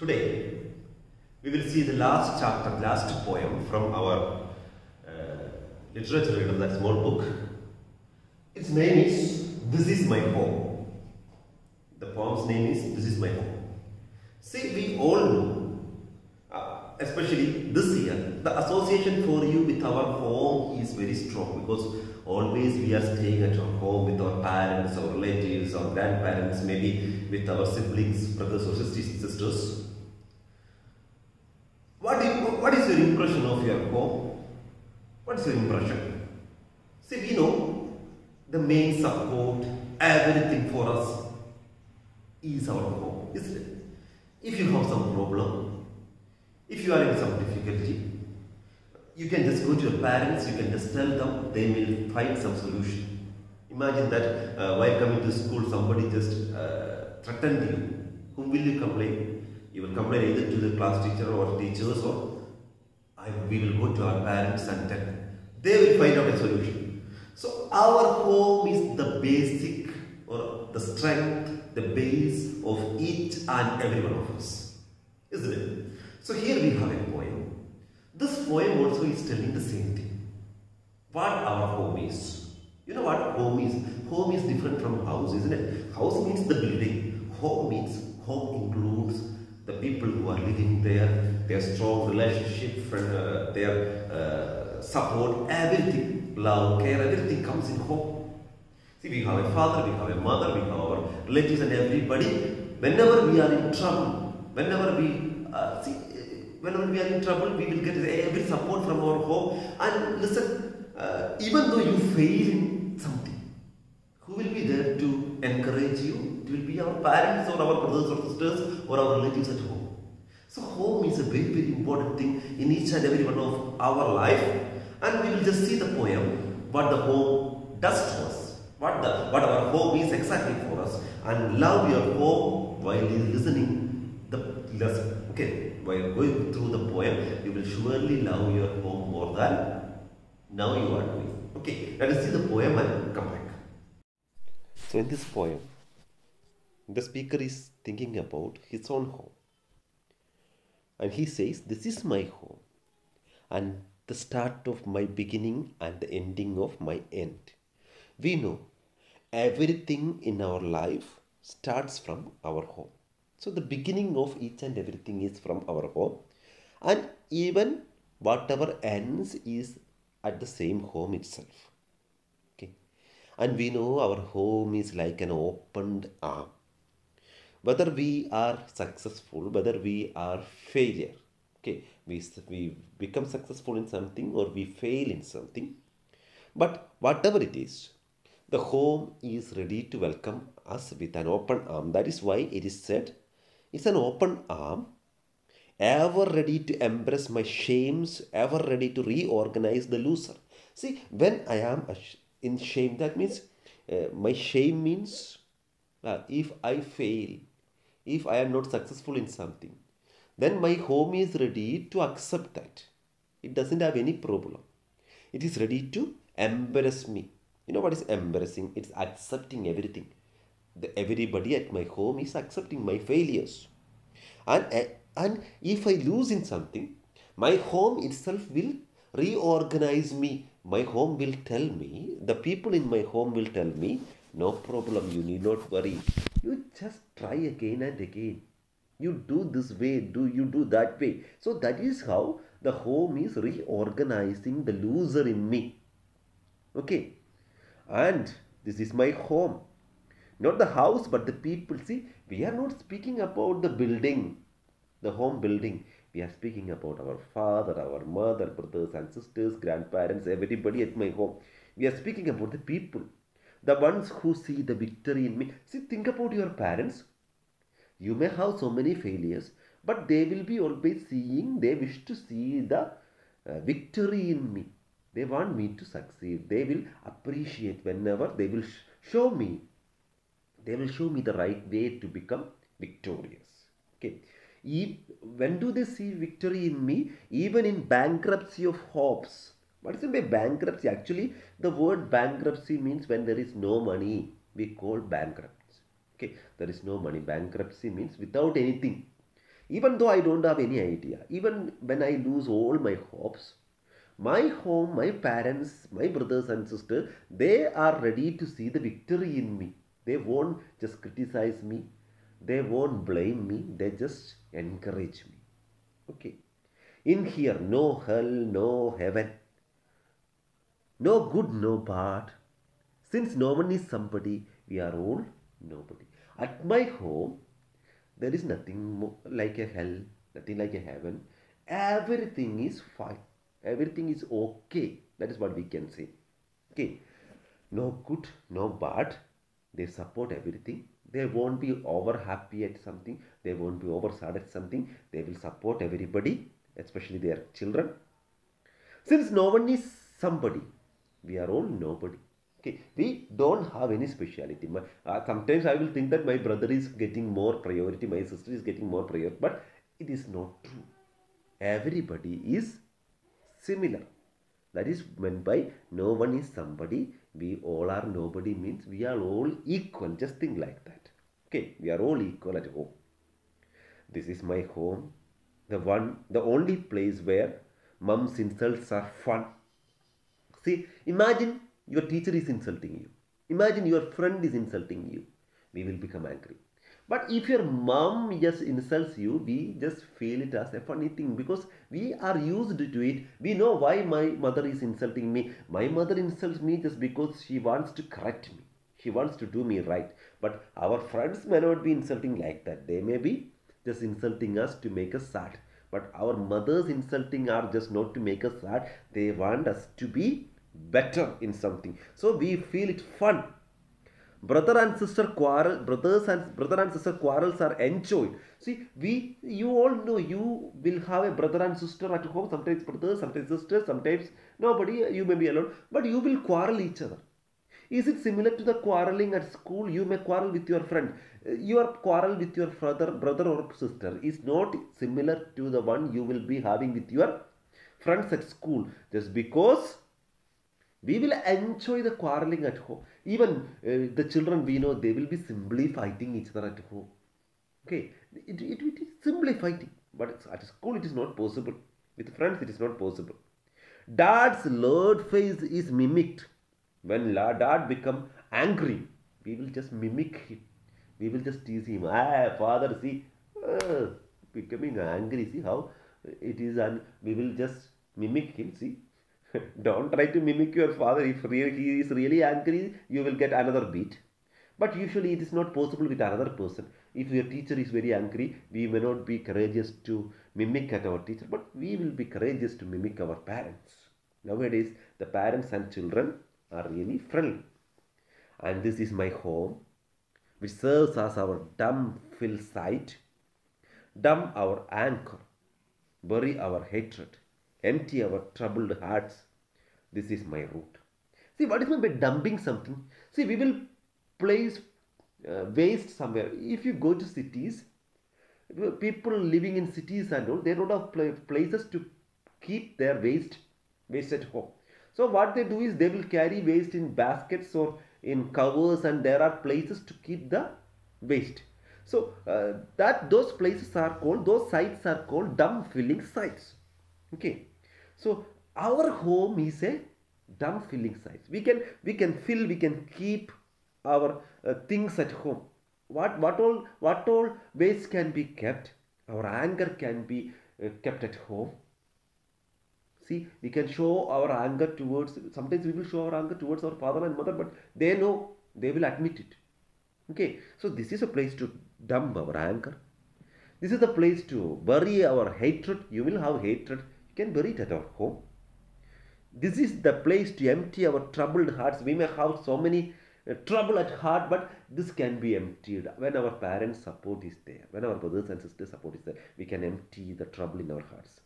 Today, we will see the last chapter, last poem from our literature reader, that small book. Its name is This Is My Home. The poem's name is This Is My Home. See, we all know, especially this year, the association for you with our home is very strong because always we are staying at our home with our parents, our relatives, our grandparents, maybe with our siblings, brothers or sisters. What is your impression of your home? What is your impression? See, we know the main support, everything for us is our home, isn't it? If you have some problem, if you are in some difficulty, you can just go to your parents, you can just tell them, they will find some solution. Imagine that while coming to school, somebody just threatened you. Whom will you complain? You will complain either to the class teacher or teachers, or we will go to our parents and tell them. They will find out a solution. So our home is the basic or the strength, the base of each and every one of us, isn't it? So here we have a poem. This poem also is telling the same thing. What our home is. You know what home is? Home is different from house, isn't it? House means the building. Home includes the people who are living there, their strong relationship, their support, everything, love, care, everything comes in home. See, we have a father, we have a mother, we have our relatives and everybody. Whenever we are in trouble, whenever we are in trouble, we will get every support from our home. And listen, even though you fail in something, who will be there to encourage you? It will be our parents or our brothers or sisters or our relatives at home. So home is a very, very important thing in each and every one of our life. And we will just see the poem, what the home does to us, what our home is exactly for us. And love your home while listening the lesson. Okay, while going through the poem, you will surely love your home more than now you are doing. Okay, let us see the poem and come back. So in this poem, the speaker is thinking about his own home. And he says, this is my home and the start of my beginning and the ending of my end. We know everything in our life starts from our home. So the beginning of each and everything is from our home. And even whatever ends is at the same home itself. Okay. And we know our home is like an opened arm. Whether we are successful, whether we are failure, okay, we become successful in something or we fail in something, but whatever it is, the home is ready to welcome us with an open arm. That is why it is said, it's an open arm, ever ready to embrace my shames, ever ready to reorganize the loser. See, when I am in shame, that means my shame means if I fail, if I am not successful in something, then my home is ready to accept that. It doesn't have any problem. It is ready to embrace me. You know what is embracing? It's accepting everything. Everybody at my home is accepting my failures. And if I lose in something, my home itself will reorganize me. My home will tell me, the people in my home will tell me, no problem, you need not worry. You just try again and again. You do this way, you do that way. So that is how the home is reorganizing the loser in me. Okay. And this is my home. Not the house, but the people. See, we are not speaking about the building, the home building. We are speaking about our father, our mother, brothers and sisters, grandparents, everybody at my home. We are speaking about the people. The ones who see the victory in me. See, think about your parents. You may have so many failures, but they will be always seeing, they wish to see the victory in me. They want me to succeed. They will appreciate whenever they will show me. They will show me the right way to become victorious. Okay. When do they see victory in me? Even in bankruptcy of hopes. What is it by bankruptcy? Actually, the word bankruptcy means when there is no money. We call bankrupt. Okay, there is no money. Bankruptcy means without anything. Even though I don't have any idea, even when I lose all my hopes, my home, my parents, my brothers and sisters, they are ready to see the victory in me. They won't just criticize me. They won't blame me. They just encourage me. Okay. In here, no hell, no heaven, no good, no bad. Since no one is somebody, we are all nobody. At my home, there is nothing like a hell, nothing like a heaven. Everything is fine. Everything is okay. That is what we can say. Okay. No good, no bad. They support everything. They won't be over happy at something. They won't be over sad at something. They will support everybody, especially their children. Since no one is somebody, we are all nobody. Okay, we don't have any speciality. Sometimes I will think that my brother is getting more priority, my sister is getting more priority, but it is not true. Everybody is similar. That is meant by no one is somebody, we all are nobody means we are all equal. Just think like that. Okay, we are all equal at home. This is my home. The only place where mom's insults are fun. See, imagine your teacher is insulting you. Imagine your friend is insulting you. We will become angry. But if your mom just insults you, we just feel it as a funny thing because we are used to it. We know why my mother is insulting me. My mother insults me just because she wants to correct me. She wants to do me right. But our friends may not be insulting like that. They may be just insulting us to make us sad. But our mothers insulting are just not to make us sad. They want us to be better in something. So we feel it fun. Brother and sister quarrels are enjoyed. See, you all know you will have a brother and sister at home. Sometimes brothers, sometimes sisters, sometimes nobody. You may be alone, but you will quarrel each other. Is it similar to the quarreling at school? You may quarrel with your friend. Your quarrel with your brother or sister is not similar to the one you will be having with your friends at school. Just because we will enjoy the quarreling at home. Even the children we know, they will be simply fighting each other at home. Okay, it is simply fighting. But at school it is not possible. With friends it is not possible. Dad's loud face is mimicked. When dad become angry, we will just mimic him. We will just tease him. Father, see, becoming angry. See how it is, and we will just mimic him. See, don't try to mimic your father. If he is really angry, you will get another beat. But usually it is not possible with another person. If your teacher is very angry, we may not be courageous to mimic at our teacher, but we will be courageous to mimic our parents. Nowadays, the parents and children are really friendly. And this is my home, which serves as our dumb-fill site, dumb our anchor, bury our hatred, empty our troubled hearts. This is my root. See, what is meant by dumping something? See, we will place waste somewhere. If you go to cities, people living in cities and all, they don't have places to keep their waste at home. So what they do is they will carry waste in baskets or in covers, and there are places to keep the waste. So those places are called, those sites are called dump filling sites. Okay. So our home is a dump filling site. We can keep our things at home. What all waste can be kept? Our anger can be kept at home. See, we can show our anger towards, sometimes we will show our anger towards our father and mother, but they know, they will admit it. Okay, so this is a place to dump our anger. This is the place to bury our hatred. You will have hatred, you can bury it at our home. This is the place to empty our troubled hearts. We may have so many trouble at heart, but this can be emptied when our parents' support is there, when our brothers and sisters' support is there. We can empty the trouble in our hearts.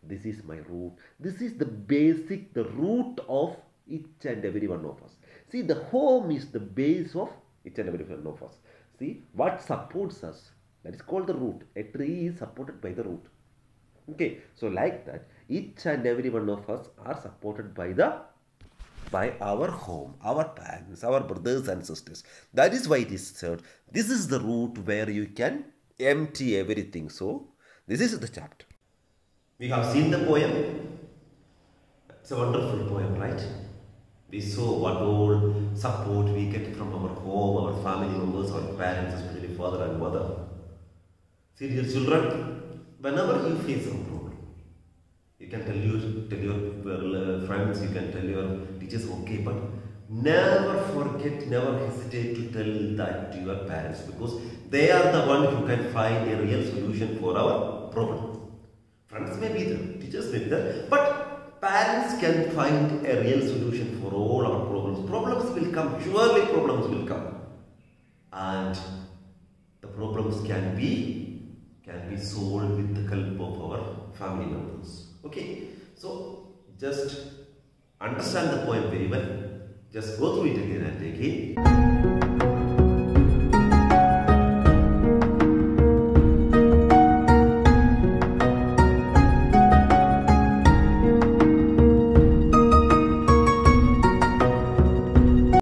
This is my root. This is the basic, the root of each and every one of us. See, the home is the base of each and every one of us. See, what supports us? That is called the root. A tree is supported by the root. Okay, so like that, each and every one of us are supported by our home, our parents, our brothers and sisters. That is why it is said, this is the root where you can empty everything. So, This is the chapter. We have seen the poem. It's a wonderful poem, right? We saw what all support we get from our home, our family members, our parents, especially father and mother. See, dear children, whenever you face some problem, you can tell your friends, you can tell your teachers, okay, but never forget, never hesitate to tell that to your parents, because they are the one who can find a real solution for our problem. Friends may be there, teachers may be there, but parents can find a real solution for all our problems. Problems will come, surely problems will come. And the problems can be solved with the help of our family members. Okay, so just understand the poem very well. Just go through it again and again.